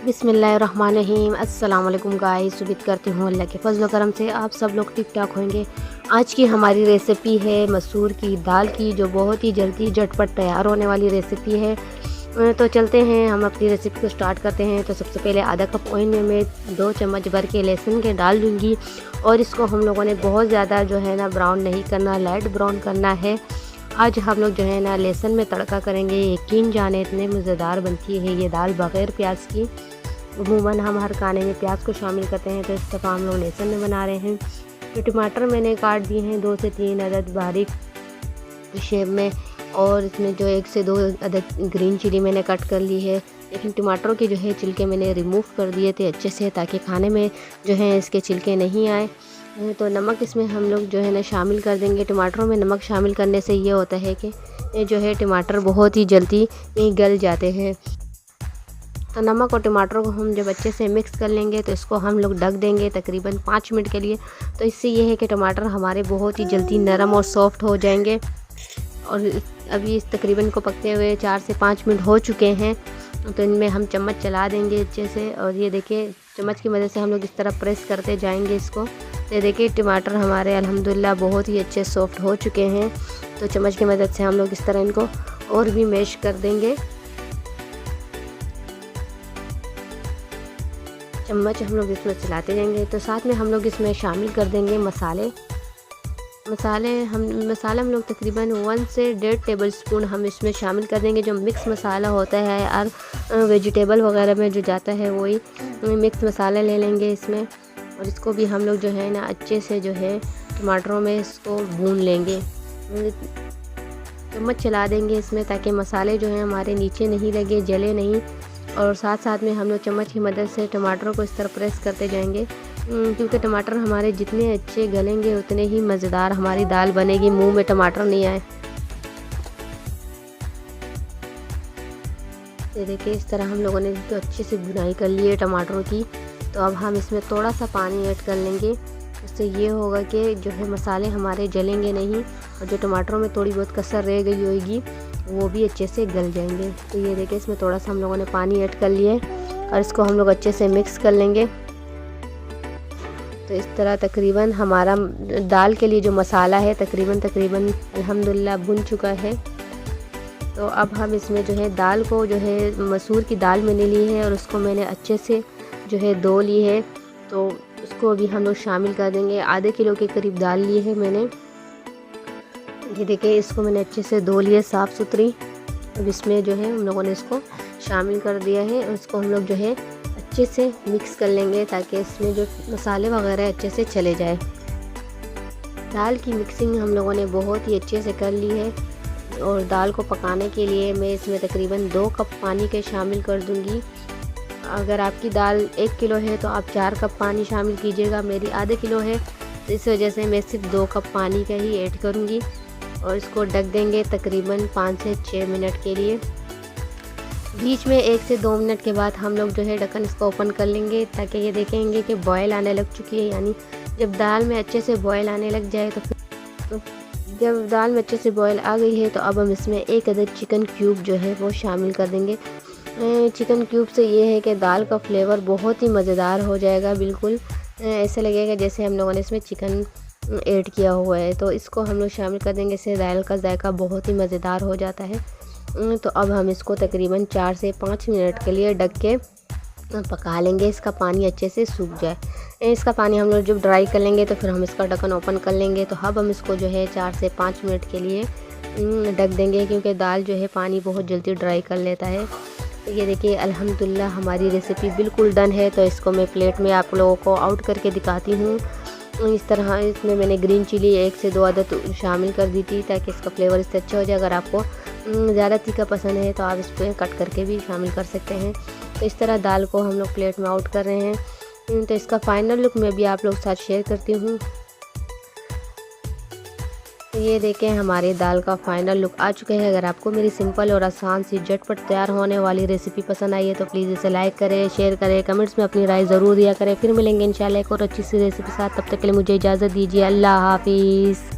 बिस्मिल्लाहिर्रहमानिर्रहीम। अस्सलाम वालेकुम गाइस। उम्मीद करती हूँ अल्लाह के फजल करम से आप सब लोग ठीक ठाक होंगे। आज की हमारी रेसिपी है मसूर की दाल की, जो बहुत ही जल्दी झटपट तैयार होने वाली रेसिपी है। तो चलते हैं, हम अपनी रेसिपी को स्टार्ट करते हैं। तो सबसे पहले आधा कप ऑयल में मैं 2 चम्मच भर के लहसुन के डाल दूँगी और इसको हम लोगों ने बहुत ज़्यादा जो है ना ब्राउन नहीं करना, लाइट ब्राउन करना है। आज हम लोग जो है ना लहसुन में तड़का करेंगे। यकीन जाने इतने मज़ेदार बनती है ये दाल बग़ैर प्याज की। अमूमन हम हर खाने में प्याज को शामिल करते हैं, तो इस दफ़ा हम लोग लहसुन में बना रहे हैं। तो टमाटर मैंने काट दिए हैं 2 से 3 अदद बारीक शेप में, और इसमें जो 1 से 2 अदद ग्रीन चिली मैंने कट कर ली है। लेकिन टमाटरों के जो है छिलके मैंने रिमूव कर दिए थे अच्छे से, ताकि खाने में जो है इसके छिलके नहीं आए। तो नमक इसमें हम लोग जो है ना शामिल कर देंगे। टमाटरों में नमक शामिल करने से ये होता है कि जो है टमाटर बहुत ही जल्दी गल जाते हैं। तो नमक और टमाटर को हम जब अच्छे से मिक्स कर लेंगे तो इसको हम लोग ढक देंगे तकरीबन 5 मिनट के लिए। तो इससे ये है कि टमाटर हमारे बहुत ही जल्दी नरम और सॉफ्ट हो जाएंगे। और अभी इस तकरीबन को पकते हुए 4 से 5 मिनट हो चुके हैं। तो इनमें हम चम्मच चला देंगे अच्छे से, और ये देखिए चम्मच की मदद से हम लोग इस तरह प्रेस करते जाएंगे इसको। तो देखिए टमाटर हमारे अल्हम्दुलिल्लाह बहुत ही अच्छे सॉफ्ट हो चुके हैं। तो चम्मच की मदद से हम लोग इस तरह इनको और भी मैश कर देंगे। चम्मच हम लोग इसमें चलाते जाएंगे। तो साथ में हम लोग इसमें शामिल कर देंगे मसाला हम लोग तकरीबन 1 से 1.5 टेबल स्पून हम इसमें शामिल कर देंगे। जो मिक्स मसाला होता है और वेजिटेबल वगैरह में जो जाता है वही मिक्स मसाला ले लेंगे इसमें, और इसको भी हम लोग जो है ना अच्छे से जो है टमाटरों में इसको भून लेंगे। चम्मच चला देंगे इसमें ताकि मसाले जो हैं हमारे नीचे नहीं लगे, जले नहीं। और साथ साथ में हम लोग चम्मच की मदद से टमाटरों को इस तरह प्रेस करते जाएंगे, क्योंकि टमाटर हमारे जितने अच्छे गलेंगे उतने ही मज़ेदार हमारी दाल बनेगी, मुंह में टमाटर नहीं आए। ये देखिए इस तरह हम लोगों ने तो अच्छे से भुनाई कर ली है टमाटरों की। तो अब हम इसमें थोड़ा सा पानी ऐड कर लेंगे। उससे ये होगा कि जो है मसाले हमारे जलेंगे नहीं, और जो टमाटरों में थोड़ी बहुत कसर रह गई होगी वो भी अच्छे से गल जाएंगे। तो ये देखिए इसमें थोड़ा सा हम लोगों ने पानी ऐड कर लिया है, और इसको हम लोग अच्छे से मिक्स कर लेंगे। तो इस तरह तकरीबन हमारा दाल के लिए जो मसाला है तकरीबन अल्हम्दुलिल्लाह भुन चुका है। तो अब हम इसमें जो है दाल को जो है मसूर की दाल मैंने ली है और उसको मैंने अच्छे से जो है धो ली है। तो उसको अभी हम लोग शामिल कर देंगे। आधे किलो के करीब दाल ली है मैंने। ये देखिए इसको मैंने अच्छे से धो लिया साफ़ सुथरी। अब इसमें जो है हम लोगों ने इसको शामिल कर दिया है, और इसको हम लोग जो है अच्छे से मिक्स कर लेंगे ताकि इसमें जो मसाले वगैरह अच्छे से चले जाए। दाल की मिक्सिंग हम लोगों ने बहुत ही अच्छे से कर ली है। और दाल को पकाने के लिए मैं इसमें तकरीबन 2 कप पानी के शामिल कर दूंगी। अगर आपकी दाल 1 किलो है तो आप 4 कप पानी शामिल कीजिएगा। मेरी आधे किलो है तो इस वजह से मैं सिर्फ 2 कप पानी का ही ऐड करूंगी, और इसको ढक देंगे तकरीबन 5 से 6 मिनट के लिए। बीच में 1 से 2 मिनट के बाद हम लोग जो है ढक्कन इसको ओपन कर लेंगे, ताकि ये देखेंगे कि बॉयल आने लग चुकी है। यानी जब दाल में अच्छे से बॉयल आने लग जाए तो जब दाल में अच्छे से बॉयल आ गई है तो अब हम इसमें 1 अदद चिकन क्यूब जो है वो शामिल कर देंगे। चिकन क्यूब से ये है कि दाल का फ्लेवर बहुत ही मज़ेदार हो जाएगा। बिल्कुल ऐसा लगेगा जैसे हम लोगों ने इसमें चिकन ऐड किया हुआ है। तो इसको हम लोग शामिल कर देंगे, इससे दाल का जायका बहुत ही मज़ेदार हो जाता है। तो अब हम इसको तकरीबन 4 से 5 मिनट के लिए ढक के पका लेंगे। इसका पानी अच्छे से सूख जाए। इसका पानी हम लोग जब ड्राई कर लेंगे तो फिर हम इसका ढक्कन ओपन कर लेंगे। तो अब हम इसको जो है 4 से 5 मिनट के लिए ढक देंगे, क्योंकि दाल जो है पानी बहुत जल्दी ड्राई कर लेता है। तो ये देखिए अल्हम्दुलिल्लाह हमारी रेसिपी बिल्कुल डन है। तो इसको मैं प्लेट में आप लोगों को आउट करके दिखाती हूँ। इस तरह इसमें मैंने ग्रीन चिली 1 से 2 अदद शामिल कर दी थी, ताकि इसका फ्लेवर इससे अच्छा हो जाए। अगर आपको ज़्यादा तीखा पसंद है तो आप इस पर कट करके भी शामिल कर सकते हैं। तो इस तरह दाल को हम लोग प्लेट में आउट कर रहे हैं। तो इसका फाइनल लुक मैं भी आप लोग साथ शेयर करती हूँ। तो ये देखें हमारे दाल का फाइनल लुक आ चुका है। अगर आपको मेरी सिंपल और आसान सी झटपट तैयार होने वाली रेसिपी पसंद आई है तो प्लीज़ इसे लाइक करें, शेयर करें, कमेंट्स में अपनी राय ज़रूर दिया करें। फिर मिलेंगे इंशाल्लाह एक और अच्छी सी रेसिपी साथ। तब तक के लिए मुझे इजाज़त दीजिए। अल्लाह हाफिज़।